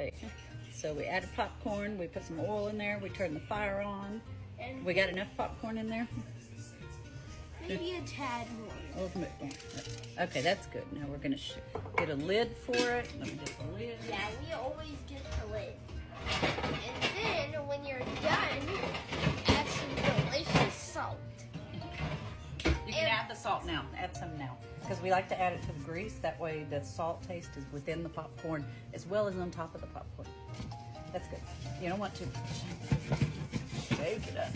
Okay, so we added popcorn, we put some oil in there, we turned the fire on. And We got enough popcorn in there? maybe a tad more. A little bit more. Okay, that's good. Now we're gonna get a lid for it. Let me get the lid. Yeah, we always get the lid. And then when you're done, add some delicious salt. You can add the salt now. Add some now. Because we like to add it to the grease. That way the salt taste is within the popcorn as well as on top of the popcorn. That's good. You don't want to shake it up.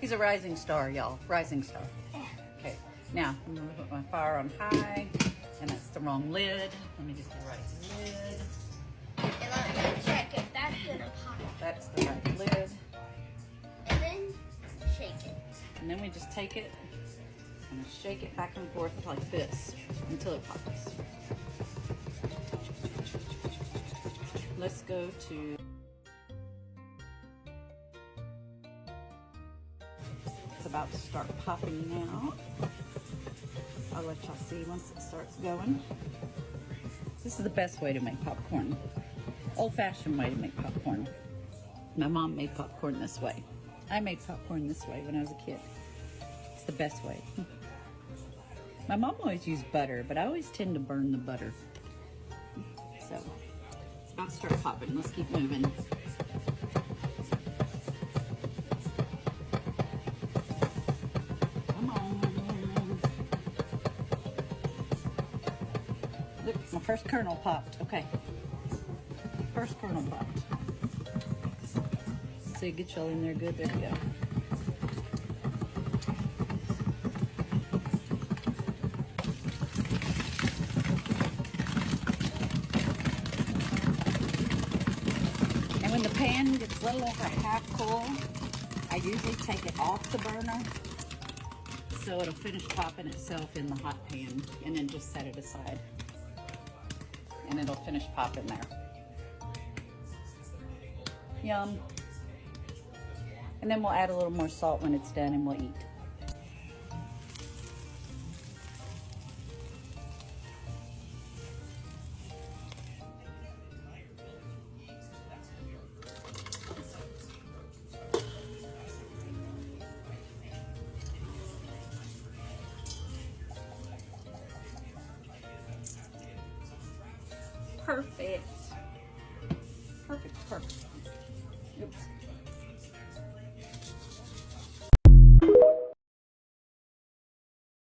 He's a rising star, y'all. Rising star. Okay. Now, I'm going to put my fire on high. And that's the wrong lid. Let me get the right lid. And let me check if that's gonna pop. That's the right lid. And then shake it. And then we just take it and shake it back and forth like this until it pops. Let's go to... It's about to start popping now. I'll let y'all see once it starts going. This is the best way to make popcorn. Old-fashioned way to make popcorn. My mom made popcorn this way. I made popcorn this way when I was a kid. It's the best way. My mom always used butter, but I always tend to burn the butter. So, it's about to start popping. Let's keep moving. Come on. Look, my first kernel popped. Okay. First kernel popped. So get y'all in there good. There we go. And when the pan gets a little over half full, I usually take it off the burner so it'll finish popping itself in the hot pan, and then just set it aside. And it'll finish popping there. Yum. And then we'll add a little more salt when it's done and we'll eat. Perfect. Perfect, perfect. Oops.